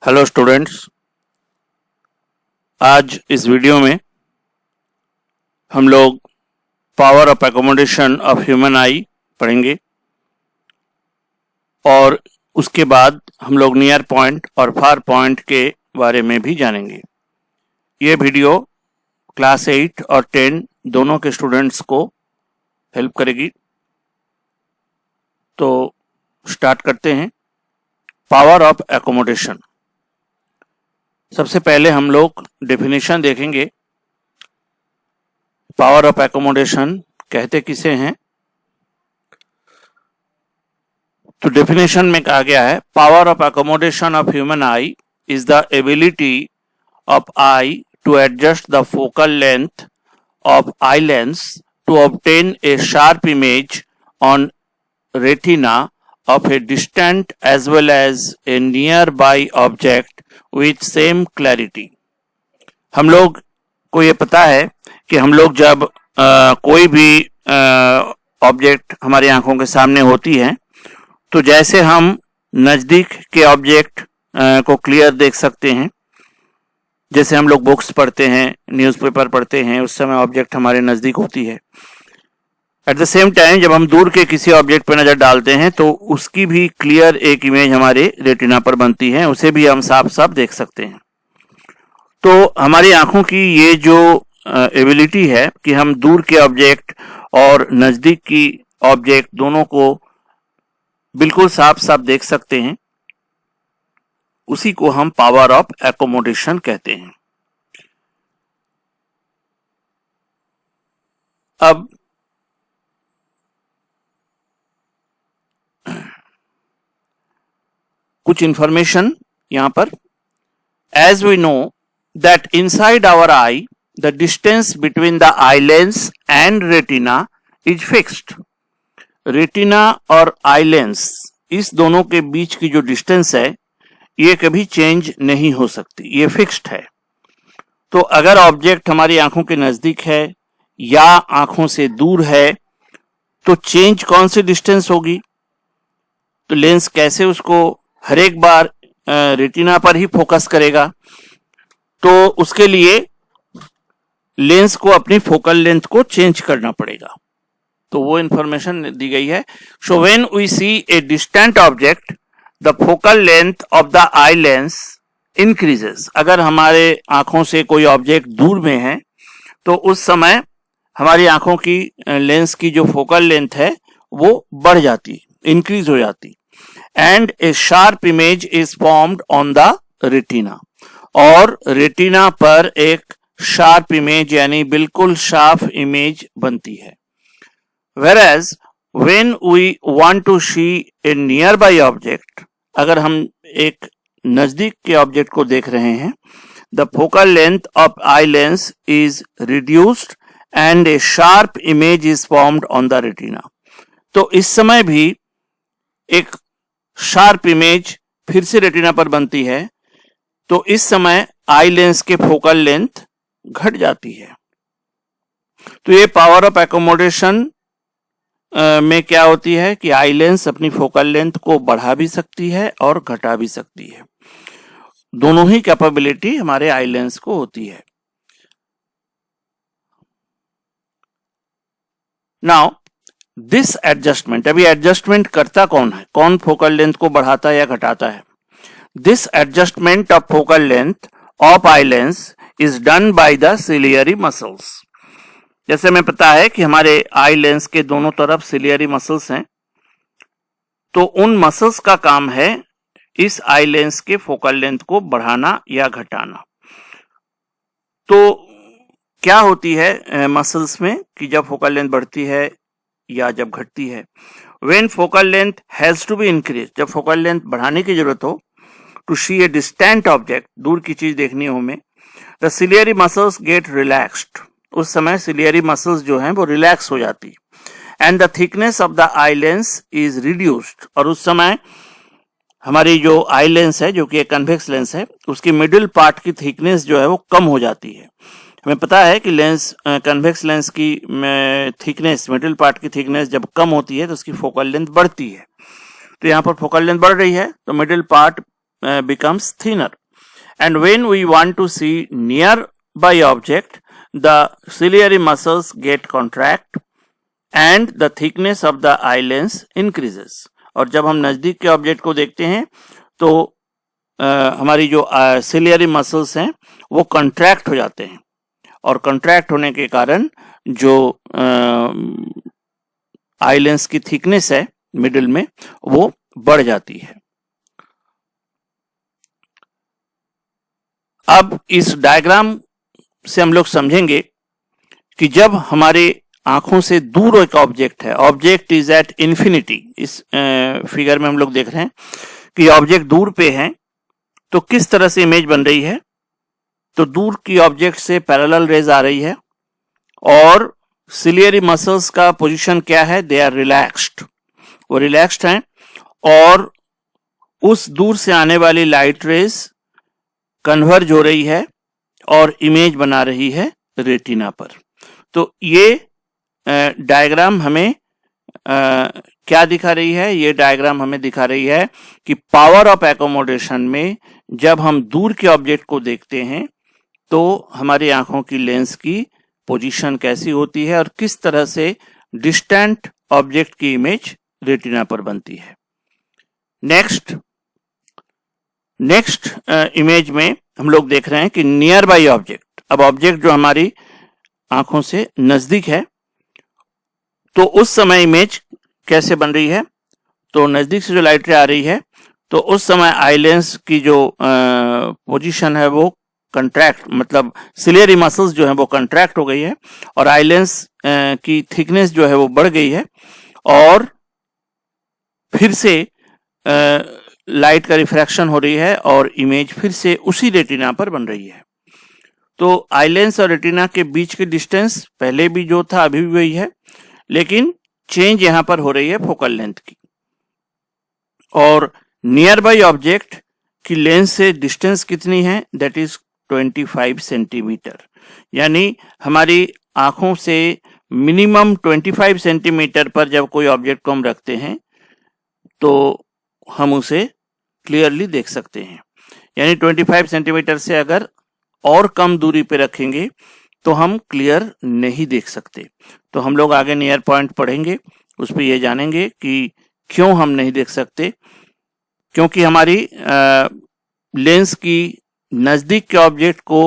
Hello students, आज इस video में हम लोग power of accommodation of human आई पढ़ेंगे और उसके बाद हम लोग नियर पॉइंट और फार पॉइंट के बारे में भी जानेंगे। ये वीडियो क्लास 8 और 10 दोनों के स्टूडेंट्स को हेल्प करेगी। तो स्टार्ट करते हैं। Power of accommodation. सबसे पहले हम लोग डेफिनेशन देखेंगे। पावर ऑफ एकोमोडेशन कहते किसे हैं? तो डेफिनेशन में कहा गया है, power of accommodation of human eye is the ability of eye to adjust the focal length of eye lens to obtain a sharp image on retina of a distant as well as a nearby object with same clarity। हम लोग को ये पता है कि हम लोग जब कोई भी ऑब्जेक्ट हमारी आंखों के सामने होती है तो जैसे हम नज़दीक के ऑब्जेक्ट को क्लियर देख सकते हैं, जैसे हम लोग बुक्स पढ़ते हैं, न्यूज़पेपर पढ़ते हैं, उस समय ऑब्जेक्ट हमारे नज़दीक होती है। एट द सेम टाइम जब हम दूर के किसी ऑब्जेक्ट पर नजर डालते हैं तो उसकी भी क्लियर एक इमेज हमारे रेटिना पर बनती है, उसे भी हम साफ साफ देख सकते हैं। तो हमारी आंखों की ये जो एबिलिटी है कि हम दूर के ऑब्जेक्ट और नजदीक की ऑब्जेक्ट दोनों को बिल्कुल साफ साफ देख सकते हैं, उसी को हम पावर ऑफ एकोमोडेशन कहते हैं। अब कुछ इंफॉर्मेशन यहां पर। As we know that inside our eye the distance between the eye lens and retina is fixed. Retina और आई लेंस, इस दोनों के बीच की जो डिस्टेंस है ये कभी चेंज नहीं हो सकती, ये फिक्स्ड है। तो अगर ऑब्जेक्ट हमारी आंखों के नजदीक है या आंखों से दूर है तो चेंज कौन सी डिस्टेंस होगी? तो लेंस कैसे उसको हर एक बार रेटिना पर ही फोकस करेगा? तो उसके लिए लेंस को अपनी फोकल लेंथ को चेंज करना पड़ेगा। तो वो इंफॉर्मेशन दी गई है। So when we see a distant object the focal length of the eye lens increases. अगर हमारे आंखों से कोई ऑब्जेक्ट दूर में है तो उस समय हमारी आंखों की लेंस की जो फोकल लेंथ है वो बढ़ जाती, इंक्रीज हो जाती। And A sharp image is formed on the retina, और रेटिना पर एक शार्प इमेज यानी बिल्कुल साफ इमेज बनती है। Whereas when we want to see a nearby object, अगर हम एक नजदीक के ऑब्जेक्ट को देख रहे हैं, the focal length of eye lens is reduced and a sharp image is formed on the retina। तो इस समय भी एक शार्प इमेज फिर से रेटिना पर बनती है, तो इस समय आई लेंस के फोकल लेंथ घट जाती है। तो ये पावर ऑफ एकोमोडेशन में क्या होती है कि आई लेंस अपनी फोकल लेंथ को बढ़ा भी सकती है और घटा भी सकती है। दोनों ही कैपेबिलिटी हमारे आई लेंस को होती है। नाउ दिस एडजस्टमेंट, अभी एडजस्टमेंट करता कौन है? कौन फोकल लेंथ को बढ़ाता है या घटाता है? This adjustment of focal length of eye lens is done by the ciliary muscles. जैसे हमें पता है कि हमारे आई लेंस के दोनों तरफ सिलियरी मसल्स हैं, तो उन मसल्स का काम है इस आई लेंस के फोकल लेंथ को बढ़ाना या घटाना। तो क्या होती है मसल्स में कि जब फोकल लेंथ बढ़ती है या जब घटती है? When focal length has to be increase, जब फोकल लेंथ बढ़ाने की जरूरत हो to see a distant object, दूर की चीज देखनी हो हमें, the ciliary muscles get relaxed. उस समय सिलियरी मसल्स जो हैं वो रिलैक्स हो जाती, and the thickness of the eye lens is reduced. और उस समय हमारी जो आई लेंस है, जो कि एक कन्वेक्स लेंस है, उसकी मिडिल पार्ट की थिकनेस जो है वो कम हो जाती है। हमें पता है कि लेंस कन्वेक्स लेंस की थिकनेस, मिडिल पार्ट की थिकनेस जब कम होती है तो उसकी फोकल लेंथ बढ़ती है। तो यहाँ पर फोकल लेंथ बढ़ रही है तो middle part becomes thinner. And when we want to see nearby object, the ciliary muscles get contract and the thickness of the eye lens increases. और जब हम नजदीक के ऑब्जेक्ट को देखते हैं तो हमारी जो सिलियरी मसल्स हैं वो कंट्रैक्ट हो जाते हैं और कंट्रैक्ट होने के कारण जो आई लेंस की थिकनेस है मिडिल में वो बढ़ जाती है। अब इस डायग्राम से हम लोग समझेंगे कि जब हमारे आंखों से दूर एक ऑब्जेक्ट है, ऑब्जेक्ट इज एट इंफिनिटी, इस फिगर में हम लोग देख रहे हैं कि ऑब्जेक्ट दूर पे है तो किस तरह से इमेज बन रही है। तो दूर की ऑब्जेक्ट से पैरेलल रेज आ रही है और सिलियरी मसल्स का पोजीशन क्या है, दे आर रिलैक्स्ड, वो रिलैक्स्ड हैं और उस दूर से आने वाली लाइट रेज कन्वर्ज हो रही है और इमेज बना रही है रेटिना पर। तो ये डायग्राम हमें क्या दिखा रही है, ये डायग्राम हमें दिखा रही है कि पावर ऑफ एकोमोडेशन में जब हम दूर के ऑब्जेक्ट को देखते हैं तो हमारी आंखों की लेंस की पोजीशन कैसी होती है और किस तरह से डिस्टेंट ऑब्जेक्ट की इमेज रेटिना पर बनती है। नेक्स्ट इमेज में हम लोग देख रहे हैं कि नियर बाई ऑब्जेक्ट, अब ऑब्जेक्ट जो हमारी आंखों से नजदीक है तो उस समय इमेज कैसे बन रही है। तो नजदीक से जो लाइट रे आ रही है तो उस समय आई लेंस की जो पोजीशन है वो कंट्रैक्ट, मतलब सिलियरी मसल्स जो है वो कंट्रैक्ट हो गई है और आई लेंस की थिकनेस जो है वो बढ़ गई है और फिर से लाइट का रिफ्रैक्शन हो रही है और इमेज फिर से उसी रेटिना पर बन रही है। तो आई लेंस और रेटिना के बीच की डिस्टेंस पहले भी जो था अभी भी वही है, लेकिन चेंज यहां पर हो रही है फोकल लेंथ की। और नियर बाई ऑब्जेक्ट की लेंस से डिस्टेंस कितनी है, दैट इज 25 सेंटीमीटर, यानी हमारी आंखों से मिनिमम 25 सेंटीमीटर पर जब कोई ऑब्जेक्ट को हम रखते हैं तो हम उसे क्लियरली देख सकते हैं। यानी 25 सेंटीमीटर से अगर और कम दूरी पे रखेंगे तो हम क्लियर नहीं देख सकते। तो हम लोग आगे नियर पॉइंट पढ़ेंगे, उस पर ये जानेंगे कि क्यों हम नहीं देख सकते, क्योंकि हमारी लेंस की नजदीक के ऑब्जेक्ट को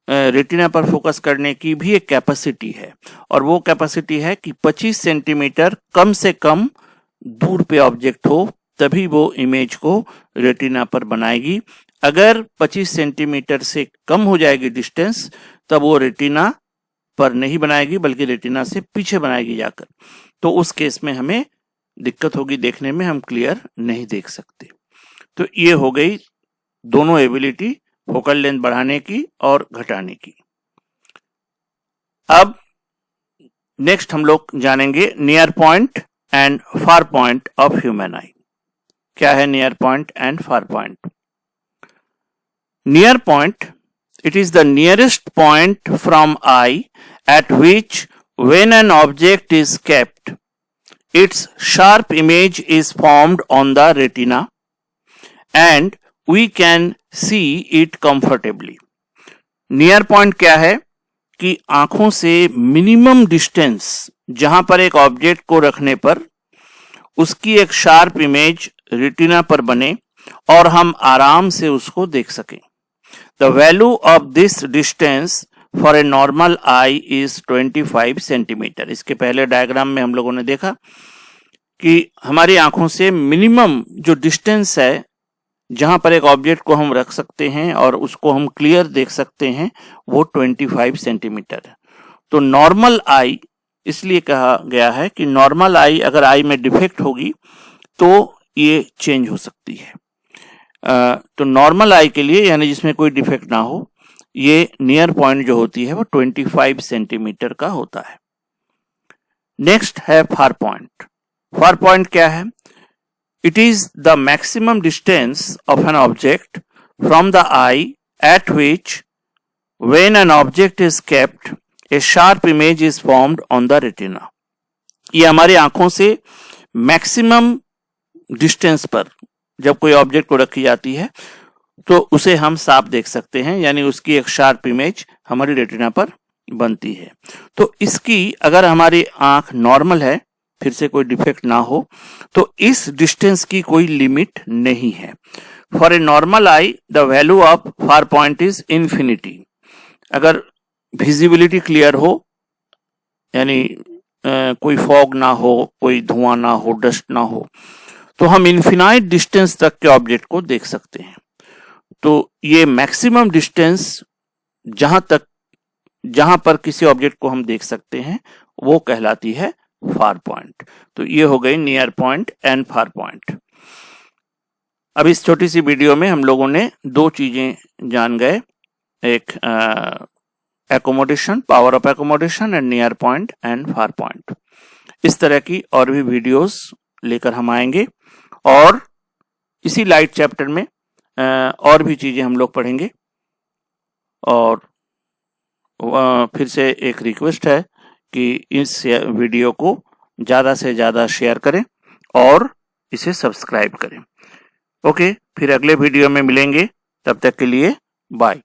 रेटिना पर फोकस करने की भी एक कैपेसिटी है और वो कैपेसिटी है कि 25 सेंटीमीटर कम से कम दूर पे ऑब्जेक्ट हो तभी वो इमेज को रेटिना पर बनाएगी। अगर 25 सेंटीमीटर से कम हो जाएगी डिस्टेंस तब वो रेटिना पर नहीं बनाएगी बल्कि रेटिना से पीछे बनाएगी जाकर, तो उस केस में हमें दिक्कत होगी देखने में, हम क्लियर नहीं देख सकते। तो ये हो गई दोनों एबिलिटी, फोकल लेंथ बढ़ाने की और घटाने की। अब नेक्स्ट हम लोग जानेंगे near point and far point of human आई। क्या है near point and far point? Near point, it is the nearest point from eye at which when an object is kept, its sharp image is formed on the retina and we can see it comfortably. Near point क्या है कि आंखों से minimum distance जहां पर एक object को रखने पर उसकी एक शार्प इमेज रेटिना पर बने और हम आराम से उसको देख सकें। The value of this distance for a normal eye is 25 centimetre. इसके पहले डायग्राम में हम लोगों ने देखा कि हमारी आंखों से मिनिमम जो डिस्टेंस है जहां पर एक ऑब्जेक्ट को हम रख सकते हैं और उसको हम क्लियर देख सकते हैं वो 25 सेंटीमीटर है। तो नॉर्मल आई इसलिए कहा गया है कि नॉर्मल आई अगर आई में डिफेक्ट होगी तो ये चेंज हो सकती है। तो नॉर्मल आई के लिए यानी जिसमें कोई डिफेक्ट ना हो, ये नियर पॉइंट जो होती है वो 25 सेंटीमीटर का होता है। नेक्स्ट है फार पॉइंट। फार पॉइंट क्या है? It is the maximum distance of an object from the I eight which when an object is kept A sharp image is formed on the retina. ये हमारी आंखों से maximum distance पर जब कोई object को रखी जाती है तो उसे हम साफ देख सकते हैं, यानी उसकी एक शार्प इमेज हमारी रेटिना पर बनती है। तो इसकी अगर हमारी आंख नॉर्मल है, फिर से कोई डिफेक्ट ना हो, तो इस डिस्टेंस की कोई लिमिट नहीं है। For a normal I the value of far point is infinity. अगर विजिबिलिटी क्लियर हो, यानी कोई फॉग ना हो, कोई धुआं ना हो, डस्ट ना हो, तो हम इन्फिनाइट डिस्टेंस तक के ऑब्जेक्ट को देख सकते हैं। तो ये मैक्सिमम डिस्टेंस जहां पर किसी ऑब्जेक्ट को हम देख सकते हैं वो कहलाती है फार पॉइंट। तो ये हो गई near point and far point. अब इस छोटी सी वीडियो में हम लोगों ने दो चीजें जान गए, एक accommodation, power of accommodation and near point and far point. इस तरह की और भी वीडियोस लेकर हम आएंगे और इसी लाइट चैप्टर में और भी चीजें हम लोग पढ़ेंगे। और फिर से एक रिक्वेस्ट है कि इस वीडियो को ज़्यादा से ज़्यादा शेयर करें और इसे सब्सक्राइब करें। ओके, फिर अगले वीडियो में मिलेंगे, तब तक के लिए बाय।